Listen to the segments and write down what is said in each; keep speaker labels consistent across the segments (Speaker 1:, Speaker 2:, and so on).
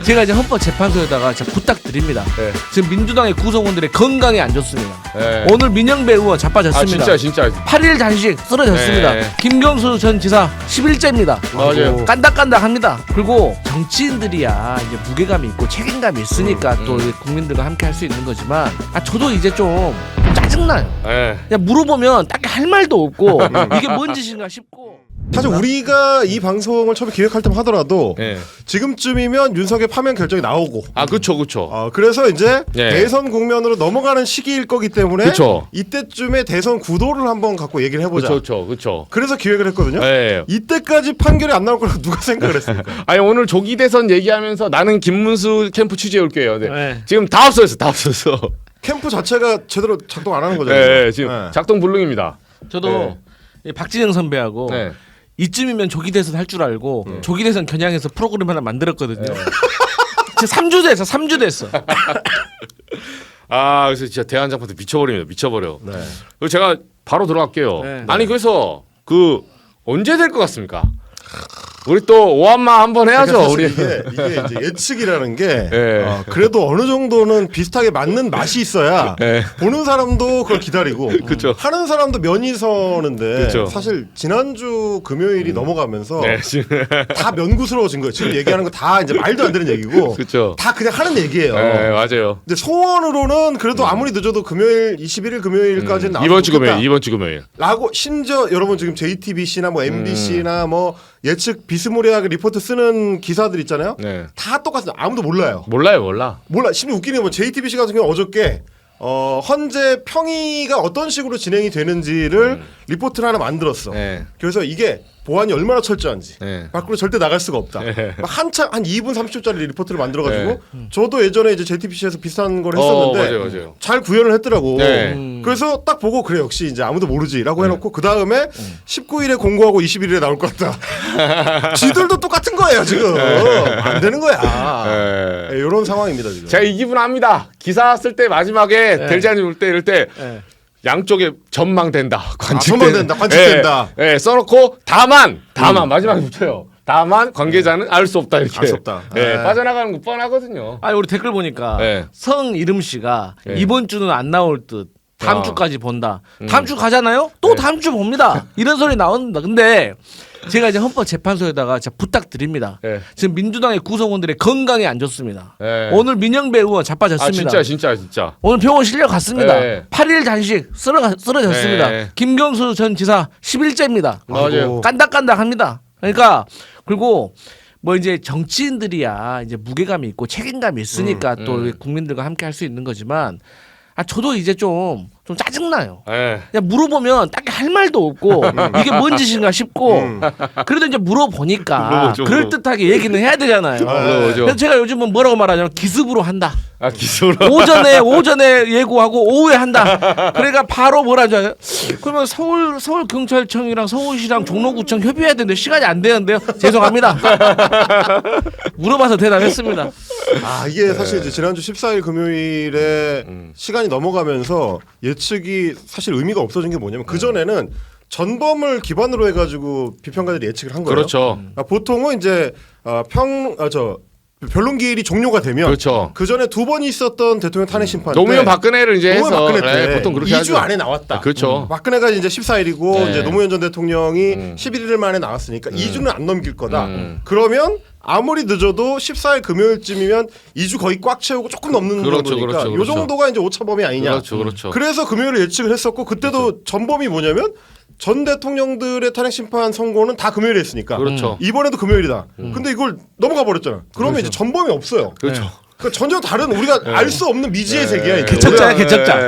Speaker 1: 제가 이제 헌법재판소에다가 제가 부탁드립니다.
Speaker 2: 네.
Speaker 1: 지금 민주당의 구성원들의 건강이 안 좋습니다.
Speaker 2: 네.
Speaker 1: 오늘 민영배 의원 자빠졌습니다.
Speaker 2: 아 진짜
Speaker 1: 8일 단식 쓰러졌습니다.
Speaker 2: 네.
Speaker 1: 김경수 전 지사 11제입니다.
Speaker 2: 맞아요.
Speaker 1: 깐닥깐닥합니다. 그리고 정치인들이야 이제 무게감이 있고 책임감이 있으니까 또 국민들과 함께 할 수 있는 거지만 저도 이제 좀 짜증나요.
Speaker 2: 네.
Speaker 1: 그냥 물어보면 딱히 할 말도 없고 이게 뭔 짓인가 싶고.
Speaker 3: 사실 우리가 이 방송을 처음에 기획할 때만 하더라도
Speaker 2: 네.
Speaker 3: 지금쯤이면 윤석열 파면 결정이 나오고
Speaker 2: 그쵸.
Speaker 3: 그래서 이제
Speaker 2: 네.
Speaker 3: 대선 국면으로 넘어가는 시기일 거기 때문에
Speaker 2: 그쵸.
Speaker 3: 이때쯤에 대선 구도를 한번 갖고 얘기를 해보자.
Speaker 2: 그쵸.
Speaker 3: 그래서 기획을 했거든요.
Speaker 2: 네.
Speaker 3: 이때까지 판결이 안 나올 거라고 누가 생각을 했습니까?
Speaker 2: 아니 오늘 조기 대선 얘기하면서 나는 김문수 캠프 취재해 올게요. 네.
Speaker 1: 네.
Speaker 2: 지금 다 없어졌어.
Speaker 3: 캠프 자체가 제대로 작동 안 하는 거잖아요.
Speaker 2: 네, 지금
Speaker 3: 네.
Speaker 2: 작동 불능입니다.
Speaker 1: 저도
Speaker 2: 네.
Speaker 1: 이 박진영 선배하고
Speaker 2: 네.
Speaker 1: 이쯤이면 조기 대선 할 줄 알고 조기 대선 겨냥해서 프로그램 하나 만들었거든요. 지금 3주 됐어.
Speaker 2: 그래서 진짜 대한장판도 미쳐버려.
Speaker 3: 네.
Speaker 2: 그리고 제가 바로 들어갈게요.
Speaker 1: 네.
Speaker 2: 아니 그래서 언제 될 것 같습니까? 우리 또 오한마 한번 해야죠.
Speaker 3: 그러니까
Speaker 2: 우리
Speaker 3: 사실 이게 이제 예측이라는 게
Speaker 2: 네.
Speaker 3: 그래도 어느 정도는 비슷하게 맞는 맛이 있어야
Speaker 2: 네.
Speaker 3: 보는 사람도 그걸 기다리고
Speaker 2: 그쵸.
Speaker 3: 하는 사람도 면이 서는데
Speaker 2: 그쵸.
Speaker 3: 사실 지난주 금요일이 넘어가면서
Speaker 2: 네, 지금
Speaker 3: 다 면구스러워진 거예요. 지금 얘기하는 거 다 이제 말도 안 되는 얘기고
Speaker 2: 그쵸.
Speaker 3: 다 그냥 하는 얘기예요.
Speaker 2: 네, 맞아요.
Speaker 3: 근데 소원으로는 그래도 아무리 늦어도 금요일 21일 금요일까지는 나왔으면
Speaker 2: 이번 주 금요일,
Speaker 3: 좋겠다.
Speaker 2: 이번 주 금요일.
Speaker 3: 라고 심지어 여러분 지금 JTBC나 뭐 MBC나 뭐 예측 비스무리하게 리포트 쓰는 기사들 있잖아요.
Speaker 2: 네.
Speaker 3: 다 똑같습니다. 아무도 몰라요.
Speaker 2: 몰라.
Speaker 3: 몰라. 심지어 웃기는 건 JTBC 같은 경우 어저께 헌재 평의가 어떤 식으로 진행이 되는지를 리포트를 하나 만들었어.
Speaker 2: 네.
Speaker 3: 그래서 이게 보안이 얼마나 철저한지
Speaker 2: 네.
Speaker 3: 밖으로 절대 나갈 수가 없다.
Speaker 2: 네.
Speaker 3: 막 한참 한 2분 30초짜리 리포트를 만들어가지고 저도 예전에 이제 JTBC에서 비슷한 걸 했었는데
Speaker 2: 맞아요.
Speaker 3: 잘 구현을 했더라고.
Speaker 2: 네.
Speaker 3: 그래서 딱 보고 그래 역시 이제 아무도 모르지라고 해놓고 그 다음에 19일에 공고하고 21일에 나올 것 같다. 지들도 똑같은 거예요 지금. 안 되는 거야.
Speaker 2: 네.
Speaker 3: 이런 상황입니다 지금.
Speaker 2: 제가 이 기분 압니다. 기사 쓸 때 마지막에 될지 않을지 이럴 때
Speaker 1: 네.
Speaker 2: 양쪽에 전망된다.
Speaker 3: 전망된다. 관측된다.
Speaker 2: 예, 써놓고 다만 마지막에 붙여요. 다만 관계자는 알 수 없다 이렇게.
Speaker 3: 알 수 없다.
Speaker 2: 예, 빠져나가는 거 뻔하거든요.
Speaker 1: 우리 댓글 보니까
Speaker 2: 네.
Speaker 1: 성이름 씨가
Speaker 2: 네.
Speaker 1: 이번 주는 안 나올 듯 다음
Speaker 2: 아.
Speaker 1: 주까지 본다. 다음 주 가잖아요? 또 다음 주 봅니다. 이런 소리 나온다. 근데 제가 이제 헌법재판소에다가 제가 부탁드립니다.
Speaker 2: 네.
Speaker 1: 지금 민주당의 구성원들의 건강이 안 좋습니다.
Speaker 2: 네.
Speaker 1: 오늘 민영배 의원 자빠졌습니다.
Speaker 2: 진짜.
Speaker 1: 오늘 병원 실려갔습니다.
Speaker 2: 네.
Speaker 1: 8일 단식 쓰러졌습니다.
Speaker 2: 네.
Speaker 1: 김경수 전 지사 11제입니다.
Speaker 2: 맞아요.
Speaker 1: 깐닥깐닥합니다. 그러니까 그리고 뭐 이제 정치인들이야 이제 무게감이 있고 책임감이 있으니까 또 국민들과 함께 할 수 있는 거지만 저도 이제 좀 짜증나요.
Speaker 2: 예.
Speaker 1: 그냥 물어보면 딱히 할 말도 없고 이게 뭔 짓인가 싶고 그래도 이제 물어보니까
Speaker 2: 물어보죠.
Speaker 1: 그럴듯하게 얘기는 해야 되잖아요.
Speaker 2: 물어보죠.
Speaker 1: 그래서 제가 요즘은 뭐라고 말하냐면 기습으로 한다.
Speaker 2: 기술로.
Speaker 1: 오전에 예고하고 오후에 한다. 그러니까 바로 뭐라죠? 그러면 서울 경찰청이랑 서울시랑 종로구청 협의해야 되는데 시간이 안 되는데요. 죄송합니다. 물어봐서 대답했습니다.
Speaker 3: 이게 사실 이제 지난주 14일 금요일에 시간이 넘어가면서 예측이 사실 의미가 없어진 게 뭐냐면 그 전에는 전범을 기반으로 해가지고 비평가들이 예측을 한 거예요.
Speaker 2: 그렇죠.
Speaker 3: 보통은 이제 변론기일이 종료가 되면
Speaker 2: 그렇죠.
Speaker 3: 그 전에 두 번 있었던 대통령 탄핵 심판
Speaker 2: 노무현 박근혜를 이제
Speaker 3: 노무현
Speaker 2: 해서
Speaker 3: 박근혜 때
Speaker 2: 보통 그렇게
Speaker 3: 2주
Speaker 2: 하죠.
Speaker 3: 안에 나왔다.
Speaker 2: 그렇죠.
Speaker 3: 박근혜가 이제 14일이고
Speaker 2: 네.
Speaker 3: 이제 노무현 전 대통령이 11일 만에 나왔으니까 2주는 안 넘길 거다. 그러면 아무리 늦어도 14일 금요일쯤이면 2주 거의 꽉 채우고 조금 넘는 정도니까 요 정도가 이제 오차범위 아니냐.
Speaker 2: 그렇죠.
Speaker 3: 그래서 금요일을 예측을 했었고 그때도 전범이 뭐냐면 전 대통령들의 탄핵 심판 선고는 다 금요일에 했으니까
Speaker 2: 그렇죠.
Speaker 3: 이번에도 금요일이다. 근데 이걸 넘어가 버렸잖아. 그러면 이제 전범이 없어요.
Speaker 2: 그렇죠.
Speaker 3: 그러니까 전혀 다른 우리가 알 수 없는 미지의 세계야. 이게.
Speaker 1: 개척자야
Speaker 3: 우리가
Speaker 1: 개척자.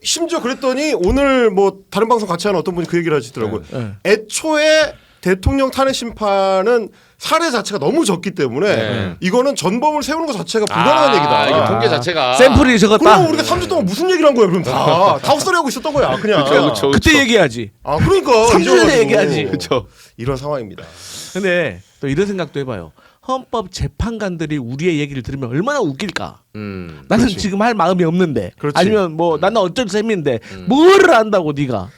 Speaker 3: 심지어 그랬더니 오늘 뭐 다른 방송 같이 하는 어떤 분이 그 얘기를 하시더라고요. 애초에 대통령 탄핵 심판은 사례 자체가 너무 적기 때문에 이거는 전범을 세우는 것 자체가 불가능한 얘기다.
Speaker 2: 이게 통계 자체가
Speaker 1: 샘플이 적었다.
Speaker 3: 그럼 우리가 3주 동안 무슨 얘기를 한 거야? 그럼 다 헛소리 하고 있었던 거야. 그냥.
Speaker 2: 그쵸.
Speaker 1: 그때 얘기하지.
Speaker 3: 그러니까
Speaker 1: 3주 전에
Speaker 3: 잊어가지고.
Speaker 1: 얘기하지.
Speaker 2: 그렇죠.
Speaker 3: 이런 상황입니다.
Speaker 1: 근데 또 이런 생각도 해봐요. 헌법 재판관들이 우리의 얘기를 들으면 얼마나 웃길까. 나는
Speaker 3: 그렇지.
Speaker 1: 지금 할 마음이 없는데
Speaker 3: 그렇지.
Speaker 1: 아니면 뭐 나는 어쩔 셈인데 뭐를 안다고 네가.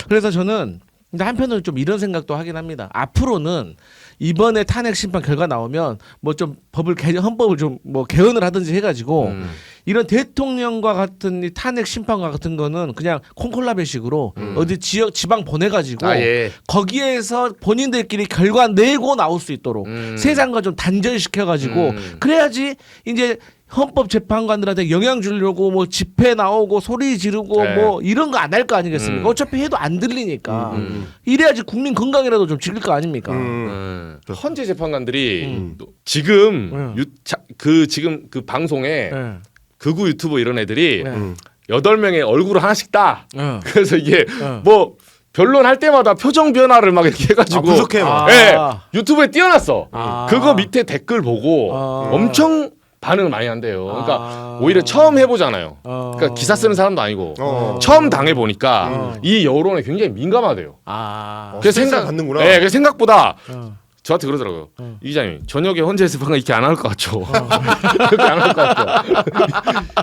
Speaker 1: 그래서 저는 근데 한편으로는 좀 이런 생각도 하긴 합니다. 앞으로는 이번에 탄핵 심판 결과 나오면 뭐 좀 헌법을 좀 뭐 개헌을 하든지 해가지고 이런 대통령과 같은 이 탄핵 심판과 같은 거는 그냥 콩콜라베식으로 어디 지방 보내가지고 거기에서 본인들끼리 결과 내고 나올 수 있도록 세상과 좀 단절시켜가지고 그래야지 이제 헌법재판관들한테 영향 주려고 뭐 집회 나오고 소리 지르고 뭐 이런 거 안 할 거 아니겠습니까? 어차피 해도 안 들리니까 이래야지 국민 건강이라도 좀 지킬 거 아닙니까?
Speaker 2: 헌재 재판관들이 지금 지금 그 방송에 극우 유튜버 이런 애들이 8명의 얼굴을 하나씩 따. 그래서 이게 뭐 변론할 때마다 표정 변화를 막 이렇게 해가지고
Speaker 3: 분석해 막.
Speaker 2: 네, 유튜브에 띄워놨어. 그거 밑에 댓글 보고 엄청 반응을 많이 한대요. 그러니까 오히려 처음 해보잖아요. 그러니까 기사 쓰는 사람도 아니고 처음 당해보니까 이 여론에 굉장히 민감하대요. 그래서
Speaker 3: 받는구나.
Speaker 2: 네, 그래서 생각보다 저한테 그러더라고요. 이 기자님 저녁에 헌재 재판관 이렇게 안 할 것 같죠? 그렇게 안 할 것 같죠?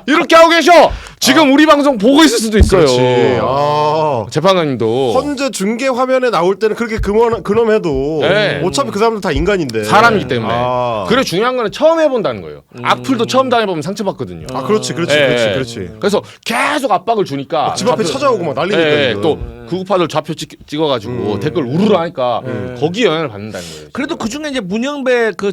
Speaker 2: 이렇게 하고 계셔. 지금 우리 방송 보고 있을 수도 있어요. 재판관님도
Speaker 3: 헌재 중계 화면에 나올 때는 그렇게 근엄해도 어차피 그 사람들 다 인간인데
Speaker 2: 사람이기 때문에. 그래 중요한 거는 처음 해본다는 거예요. 악플도 처음 당해보면 상처받거든요.
Speaker 3: 그렇지.
Speaker 2: 그래서 계속 압박을 주니까
Speaker 3: 집 앞에 찾아오고 막 난리니까.
Speaker 2: 또 극우파들 좌표 찍어가지고 댓글 우르르 하니까 거기에 영향을 받는다는 거예요.
Speaker 1: 그래도 그 중에 이제 문영배 그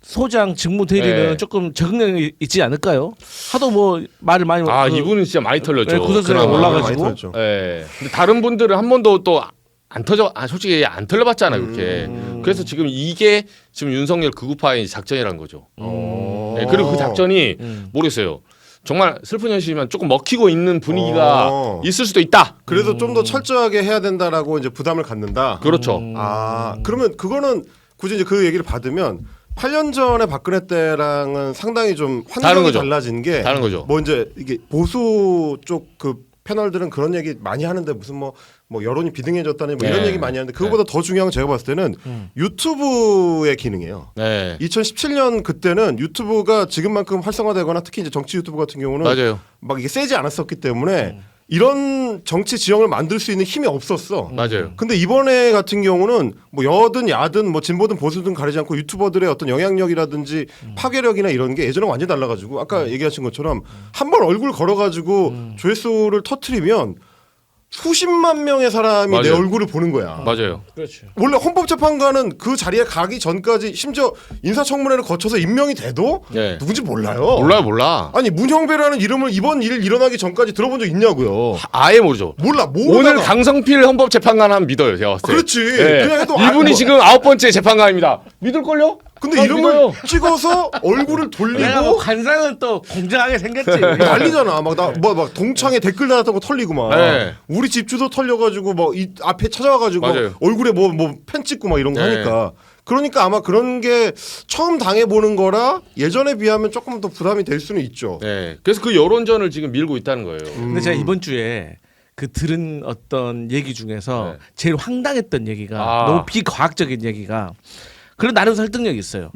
Speaker 1: 소장 직무 대리는 조금 적응력이 있지 않을까요? 하도 뭐 말을 많이
Speaker 2: 이분은 진짜 많이 털렸죠.
Speaker 1: 구설수에 올라가지고.
Speaker 2: 근데 다른 분들은 한 번도 또 안 솔직히 안 털려봤잖아요. 그렇게. 그래서 지금 이게 지금 윤석열 극우파의 작전이라는 거죠. 그리고 그 작전이 모르겠어요. 정말 슬픈 현실이지만 조금 먹히고 있는 분위기가 있을 수도 있다.
Speaker 3: 그래도 좀 더 철저하게 해야 된다라고 이제 부담을 갖는다.
Speaker 2: 그렇죠.
Speaker 3: 그러면 그거는 굳이 이제 그 얘기를 받으면 8년 전에 박근혜 때랑은 상당히 좀 환경이 달라진 게
Speaker 2: 다른 거죠.
Speaker 3: 뭐 이제 이게 보수 쪽 그 패널들은 그런 얘기 많이 하는데 무슨 뭐 여론이 비등해졌다니 뭐 이런 얘기 많이 하는데 그거보다 더 중요한 건 제가 봤을 때는 유튜브의 기능이에요. 2017년 그때는 유튜브가 지금만큼 활성화되거나 특히 이제 정치 유튜브 같은 경우는
Speaker 2: 맞아요.
Speaker 3: 막 이게 세지 않았었기 때문에 이런 정치 지형을 만들 수 있는 힘이 없었어.
Speaker 2: 맞아요.
Speaker 3: 근데 이번에 같은 경우는 뭐 여든 야든 뭐 진보든 보수든 가리지 않고 유튜버들의 어떤 영향력이라든지 파괴력이나 이런 게 예전랑 완전히 달라가지고 아까 얘기하신 것처럼 한 번 얼굴 걸어가지고 조회수를 터트리면 수십만 명의 사람이 내 얼굴을 보는 거야.
Speaker 2: 맞아요.
Speaker 1: 그렇죠.
Speaker 3: 원래 헌법재판관은 그 자리에 가기 전까지 심지어 인사청문회를 거쳐서 임명이 돼도 누군지 몰라요.
Speaker 2: 몰라.
Speaker 3: 아니 문형배라는 이름을 이번 일 일어나기 전까지 들어본 적 있냐고요.
Speaker 2: 아예 모르죠.
Speaker 3: 몰라.
Speaker 2: 오늘 강성필 헌법재판관 하면 믿어요. 제가 봤을 때.
Speaker 3: 그렇지. 그냥 해도
Speaker 2: 이분이 지금 9번째 재판관입니다. 믿을걸요?
Speaker 3: 근데 이름을 찍어서 얼굴을
Speaker 1: 내가 뭐
Speaker 3: 돌리고
Speaker 1: 관상은 또 공정하게 생겼지.
Speaker 3: 난리잖아. 막 동창에 댓글 달았던 거 털리고 막 우리 집 주소 털려가지고 뭐 이 앞에 찾아와가지고 얼굴에 뭐 펜 찍고 막 이런 거 하니까. 그러니까 아마 그런 게 처음 당해보는 거라 예전에 비하면 조금 더 부담이 될 수는 있죠.
Speaker 2: 그래서 그 여론전을 지금 밀고 있다는 거예요.
Speaker 1: 근데 제가 이번 주에 그 들은 어떤 얘기 중에서 제일 황당했던 얘기가 너무 비과학적인 얘기가 그런 나름 설득력이 있어요.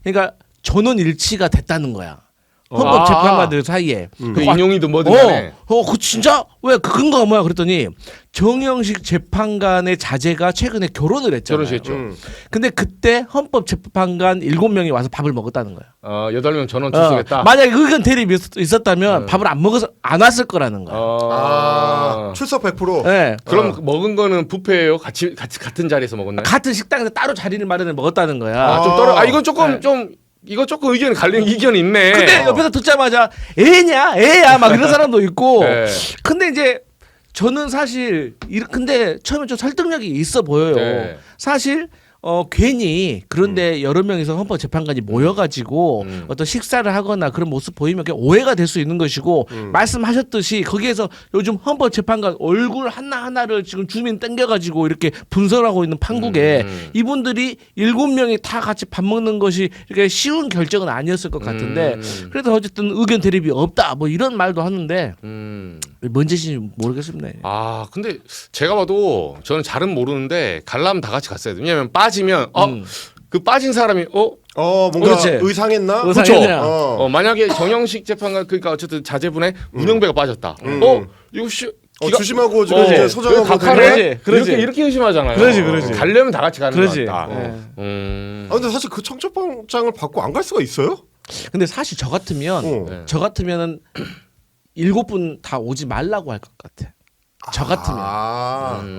Speaker 1: 그러니까 전원 일치가 됐다는 거야. 헌법 재판관들 사이에.
Speaker 2: 그 인용이든 뭐든 간에.
Speaker 1: 그 진짜 왜 그 근거가 뭐야 그랬더니 정영식 재판관의 자제가 최근에 결혼을 했잖아요.
Speaker 2: 결혼했죠.
Speaker 1: 근데 그때 헌법 재판관 7명이 와서 밥을 먹었다는 거야.
Speaker 2: 8명 전원 출석했다.
Speaker 1: 만약에 의견 대립이 있었다면 밥을 안 왔을 거라는 거야.
Speaker 3: 출석 100%.
Speaker 1: 네.
Speaker 2: 그럼 먹은 거는 뷔페예요? 같이 같은 자리에서 먹었나요?
Speaker 1: 같은 식당에서 따로 자리를 마련해 먹었다는 거야.
Speaker 2: 이건 조금 이거 조금 의견 갈리는 이견이 있네.
Speaker 1: 근데 옆에서 듣자마자 애야 막 이런 사람도 있고. 근데 이제 저는 사실 근데 처음에 좀 설득력이 있어 보여요. 사실 괜히 그런데 여러 명이서 헌법재판관이 모여가지고 어떤 식사를 하거나 그런 모습 보이면 오해가 될 수 있는 것이고 말씀하셨듯이 거기에서 요즘 헌법재판관 얼굴 하나하나를 지금 주민 땡겨가지고 이렇게 분석하고 있는 판국에 이분들이 7명이 다 같이 밥 먹는 것이 이렇게 쉬운 결정은 아니었을 것 같은데 그래도 어쨌든 의견 대립이 없다 뭐 이런 말도 하는데 뭔 짓인지 모르겠습니다.
Speaker 2: 근데 제가 봐도 저는 잘은 모르는데 갈라면 다 같이 갔어야 돼요. 왜냐면 빠지면 그 빠진 사람이
Speaker 3: 뭔가
Speaker 1: 그렇지.
Speaker 3: 의상했나?
Speaker 2: 그렇죠. 만약에 정영식 재판관 그러니까 어쨌든 자제분의 문영배가 빠졌다. 이거
Speaker 3: 주심하고 지금
Speaker 1: 어.
Speaker 3: 이제 소장하고
Speaker 1: 각하를 그러지.
Speaker 2: 이렇게 의심하잖아요.
Speaker 1: 그러지.
Speaker 2: 가려면 다 같이 가는
Speaker 1: 그러지.
Speaker 2: 것 같다.
Speaker 1: 예.
Speaker 3: 근데 사실 그 청첩장을 받고 안 갈 수가 있어요?
Speaker 1: 근데 사실 저 같으면
Speaker 3: 네.
Speaker 1: 저 같으면은 7분 다 오지 말라고 할 것 같아. 저 같으면.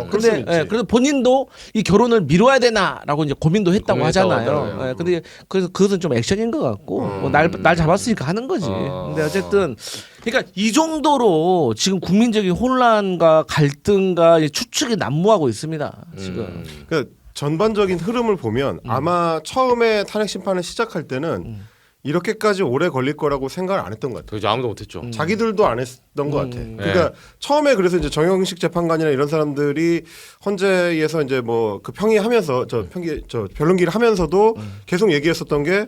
Speaker 1: 근데 그래도 본인도 이 결혼을 미뤄야 되나라고 이제 고민도 했다고
Speaker 2: 고민했다고
Speaker 1: 하잖아요.
Speaker 2: 하더라고요.
Speaker 1: 근데 그래서 그것은 좀 액션인 것 같고 뭐 날 잡았으니까 하는 거지. 근데 어쨌든 그러니까 이 정도로 지금 국민적인 혼란과 갈등과 추측이 난무하고 있습니다. 지금.
Speaker 3: 그러니까 전반적인 흐름을 보면 아마 처음에 탄핵 심판을 시작할 때는 이렇게까지 오래 걸릴 거라고 생각을 안 했던 것 같아요.
Speaker 2: 그죠, 아무도 못했죠.
Speaker 3: 자기들도 안 했던 것 같아. 그러니까 처음에 그래서 이제 정영식 재판관이나 이런 사람들이 헌재에서 이제 뭐 그 평의하면서 저 변론기를 하면서도 계속 얘기했었던 게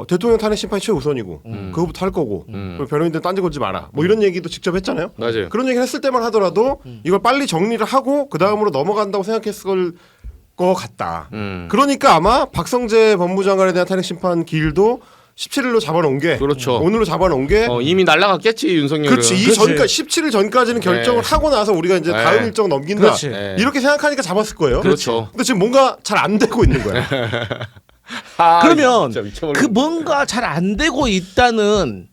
Speaker 3: 대통령 탄핵 심판이 최우선이고 그거부터 할 거고 그리고 변호인들 딴지 걸지 마라. 뭐 이런 얘기도 직접 했잖아요.
Speaker 2: 맞아요.
Speaker 3: 그런 얘기를 했을 때만 하더라도 이걸 빨리 정리를 하고 그 다음으로 넘어간다고 생각했을 것 같다. 그러니까 아마 박성재 법무장관에 대한 탄핵 심판 기일도 17일로 잡아놓은 게
Speaker 2: 그렇죠.
Speaker 3: 오늘로 잡아놓은 게
Speaker 2: 이미 날라갔겠지 윤석열은.
Speaker 3: 그렇지. 이 전까 17일 전까지는 결정을 하고 나서 우리가 이제 다음 일정 넘긴다.
Speaker 1: 그렇지.
Speaker 3: 이렇게 생각하니까 잡았을 거예요.
Speaker 2: 그렇죠.
Speaker 3: 근데 지금 뭔가 잘 안 되고 있는 거야.
Speaker 1: 그러면
Speaker 2: 진짜 미쳐버리겠네.
Speaker 1: 그 뭔가 잘 안 되고 있다는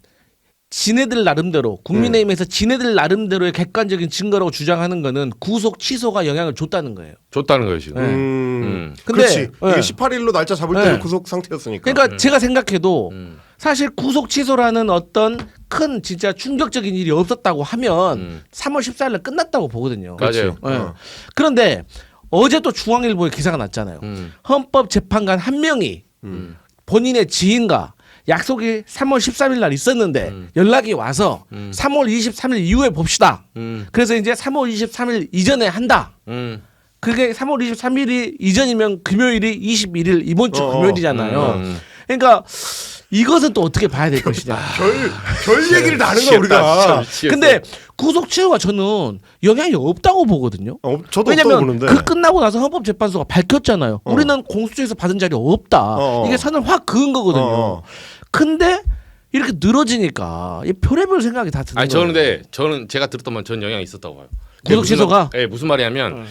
Speaker 1: 지네들 나름대로 국민의힘에서 지네들 나름대로의 객관적인 증거라고 주장하는 거는 구속 취소가 영향을 줬다는 거예요.
Speaker 2: 줬다는 거예요 지금.
Speaker 1: 근데
Speaker 3: 그렇지. 이게
Speaker 1: 네.
Speaker 3: 18일로 날짜 잡을 때는 구속 상태였으니까.
Speaker 1: 그러니까 제가 생각해도 사실 구속 취소라는 어떤 큰 진짜 충격적인 일이 없었다고 하면 3월 14일에 끝났다고 보거든요.
Speaker 2: 맞아요.
Speaker 1: 네. 그런데 어제 또 중앙일보에 기사가 났잖아요. 헌법재판관 한 명이 본인의 지인과 약속이 3월 13일 날 있었는데 연락이 와서 3월 23일 이후에 봅시다. 그래서 이제 3월 23일 이전에 한다. 그게 3월 23일이 이전이면 금요일이 21일 이번 주 금요일이잖아요. 그러니까 이것은 또 어떻게 봐야 될 것이냐.
Speaker 3: 별 얘기를 다 하는 거야 우리가.
Speaker 1: 근데 구속 취소가 저는 영향이 없다고 보거든요.
Speaker 3: 저도 없다고
Speaker 1: 왜냐면
Speaker 3: 보는데.
Speaker 1: 그 끝나고 나서 헌법재판소가 밝혔잖아요. 우리는 공수처에서 받은 자리 없다. 이게 선을 확 그은 거거든요. 근데 이렇게 늘어지니까 이 별의별 생각이 다 드는 거예요.
Speaker 2: 저는 제가 들었던 말 전 영향이 있었다고 봐요.
Speaker 1: 구속 취소가?
Speaker 2: 네, 무슨 말이냐면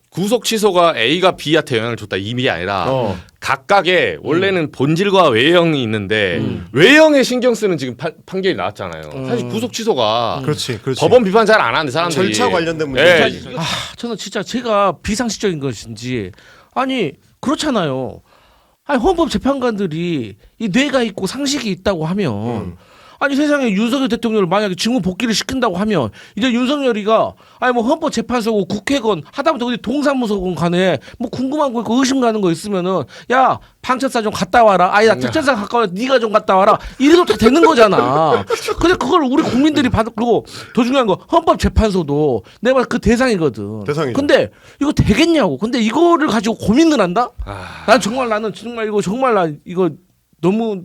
Speaker 2: 구속 취소가 A가 B한테 영향을 줬다 이게 아니라 각각의 원래는 본질과 외형이 있는데 외형에 신경 쓰는 지금 판결이 나왔잖아요. 사실 구속 취소가
Speaker 3: 그렇지.
Speaker 2: 법원 비판 잘 안 하는데 사람들이
Speaker 3: 절차 관련된 문제.
Speaker 2: 네.
Speaker 1: 저는 진짜 제가 비상식적인 것인지 아니 그렇잖아요. 아니 헌법 재판관들이 이 뇌가 있고 상식이 있다고 하면 아니 세상에 윤석열 대통령을 만약에 직무 복귀를 시킨다고 하면 이제 윤석열이가 아니 뭐 헌법재판소고 국회건 하다못해 어디 동사무소건 간에 뭐 궁금한 거 있고 의심 가는 거 있으면은 야 방첩사 좀 갔다 와라. 아니 나 특전사 가까워 네가 좀 갔다 와라. 이래도 다 되는 거잖아. 근데 그걸 우리 국민들이 그리고 더 중요한 거 헌법재판소도 내가 그 대상이거든.
Speaker 3: 대상이죠.
Speaker 1: 근데 이거 되겠냐고. 근데 이거를 가지고 고민을 한다? 나는 정말 이거 정말 나 이거 너무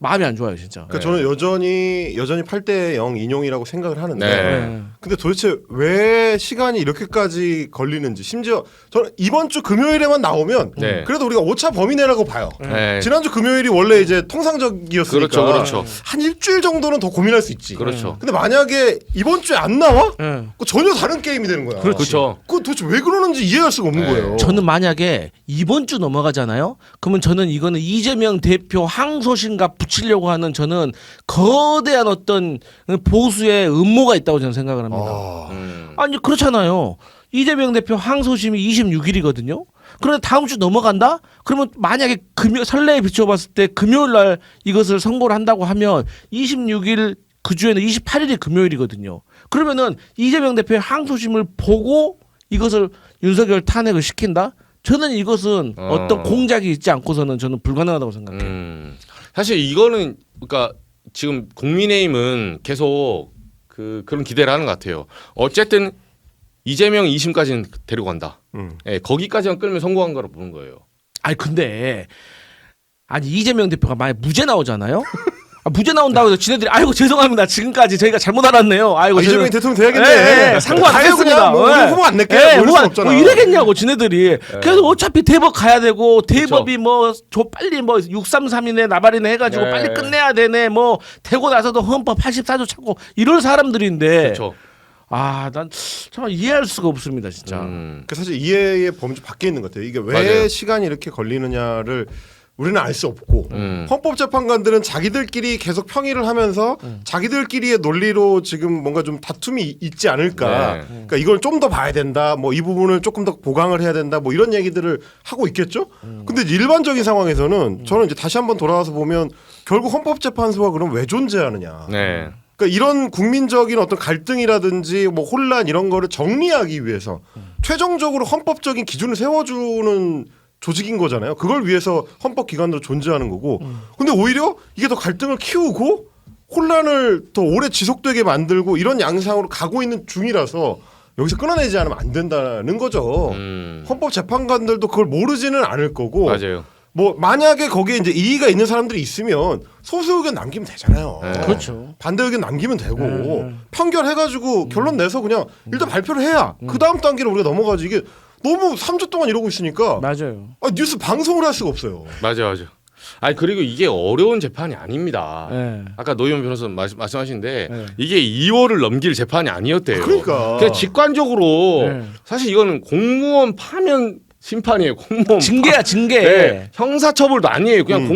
Speaker 1: 마음이 안 좋아요 진짜.
Speaker 3: 그러니까 저는 여전히 8대 0 인용이라고 생각을 하는데
Speaker 2: 네.
Speaker 3: 근데 도대체 왜 시간이 이렇게까지 걸리는지 심지어 저는 이번 주 금요일에만 나오면
Speaker 2: 네.
Speaker 3: 그래도 우리가 오차 범위 내라고 봐요.
Speaker 2: 네.
Speaker 3: 지난주 금요일이 원래 이제 통상적이었으니까
Speaker 2: 그렇죠.
Speaker 3: 한 일주일 정도는 더 고민할 수 있지.
Speaker 2: 그렇죠.
Speaker 3: 근데 만약에 이번 주에 안 나와?
Speaker 1: 네.
Speaker 3: 그거 전혀 다른 게임이 되는 거야.
Speaker 2: 그렇죠.
Speaker 3: 그거 도대체 왜 그러는지 이해할 수가 없는
Speaker 2: 네.
Speaker 3: 거예요.
Speaker 1: 저는 만약에 이번 주 넘어가잖아요. 그러면 저는 이거는 이재명 대표 항소심과 붙이려고 하는 저는 거대한 어떤 보수의 음모가 있다고 저는 생각을 합니다. 아니 그렇잖아요. 이재명 대표 항소심이 26일이거든요. 그런데 다음 주 넘어간다? 그러면 만약에 선례에 비춰봤을 때 금요일 날 이것을 선고를 한다고 하면 26일 그 주에는 28일이 금요일이거든요. 그러면은 이재명 대표의 항소심을 보고 이것을 윤석열 탄핵을 시킨다? 저는 이것은 어떤 공작이 있지 않고서는 저는 불가능하다고 생각해요.
Speaker 2: 사실 이거는 그러니까 지금 국민의힘은 계속 그런 기대를 하는 것 같아요. 어쨌든 이재명 2심까지는 데리고 간다. 예, 거기까지만 끌면 성공한 거로 보는 거예요.
Speaker 1: 아니 근데 아니 이재명 대표가 만약 무죄 나오잖아요. 무죄 나온다고 해서 지네들이 아이고 죄송합니다. 지금까지 저희가 잘못 알았네요. 아이고
Speaker 3: 이재명이 대통령 돼야겠네.
Speaker 1: 상관 안 했습니다.
Speaker 3: 뭐 우리 후보 안 낼게. 뭐 이럴 수 없잖아.
Speaker 1: 뭐 이래겠냐고 지네들이. 그래서 어차피 대법 가야 되고 대법이 뭐 빨리 뭐 633이네 나발이네 해가지고
Speaker 2: 네.
Speaker 1: 빨리 끝내야 되네. 뭐 되고 나서도 헌법 84조 찾고 이럴 사람들인데.
Speaker 2: 그렇죠.
Speaker 1: 난 정말 이해할 수가 없습니다, 진짜.
Speaker 3: 그러니까 사실 이해의 범주 밖에 있는 것 같아요. 이게 왜
Speaker 2: 맞아요.
Speaker 3: 시간이 이렇게 걸리느냐를 우리는 알 수 없고 헌법재판관들은 자기들끼리 계속 평의를 하면서 자기들끼리의 논리로 지금 뭔가 좀 다툼이 있지 않을까.
Speaker 2: 네.
Speaker 3: 그러니까 이걸 좀 더 봐야 된다. 뭐 이 부분을 조금 더 보강을 해야 된다. 뭐 이런 얘기들을 하고 있겠죠. 근데 일반적인 상황에서는 저는 이제 다시 한번 돌아와서 보면 결국 헌법재판소가 그럼 왜 존재하느냐.
Speaker 2: 네.
Speaker 3: 그러니까 이런 국민적인 어떤 갈등이라든지 뭐 혼란 이런 거를 정리하기 위해서 최종적으로 헌법적인 기준을 세워주는 조직인 거잖아요. 그걸 위해서 헌법기관으로 존재하는 거고. 근데 오히려 이게 더 갈등을 키우고 혼란을 더 오래 지속되게 만들고 이런 양상으로 가고 있는 중이라서 여기서 끊어내지 않으면 안 된다는 거죠. 헌법재판관들도 그걸 모르지는 않을 거고.
Speaker 2: 맞아요.
Speaker 3: 뭐 만약에 거기에 이제 이의가 있는 사람들이 있으면 소수 의견 남기면 되잖아요.
Speaker 2: 네.
Speaker 1: 그렇죠.
Speaker 3: 반대 의견 남기면 되고 판결해가지고 결론 내서 그냥 일단 발표를 해야 그 다음 단계로 우리가 넘어가지. 이게 너무 3주 동안 이러고 있으니까
Speaker 1: 맞아요.
Speaker 3: 뉴스 방송을 할 수가 없어요.
Speaker 2: 맞아. 아니 그리고 이게 어려운 재판이 아닙니다.
Speaker 1: 네.
Speaker 2: 아까 노희연 변호사 말씀하시는데
Speaker 1: 네.
Speaker 2: 이게 2월을 넘길 재판이 아니었대요.
Speaker 3: 그러니까.
Speaker 2: 그냥 직관적으로
Speaker 1: 네.
Speaker 2: 사실 이거는 공무원 파면 심판이에요. 공무원
Speaker 1: 징계야, 징계.
Speaker 2: 네. 형사처벌도 아니에요. 그냥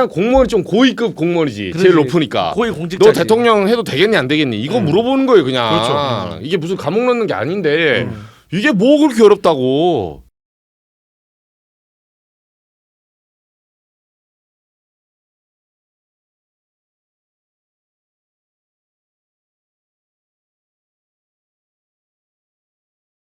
Speaker 2: 공무원이 좀 고위급 공무원이지.
Speaker 1: 그러지.
Speaker 2: 제일 높으니까.
Speaker 1: 고위 공직자지.
Speaker 2: 너 대통령 해도 되겠니 안 되겠니? 이거 물어보는 거예요, 그냥.
Speaker 3: 그렇죠.
Speaker 2: 이게 무슨 감옥 넣는 게 아닌데 이게 뭐 그렇게 어렵다고.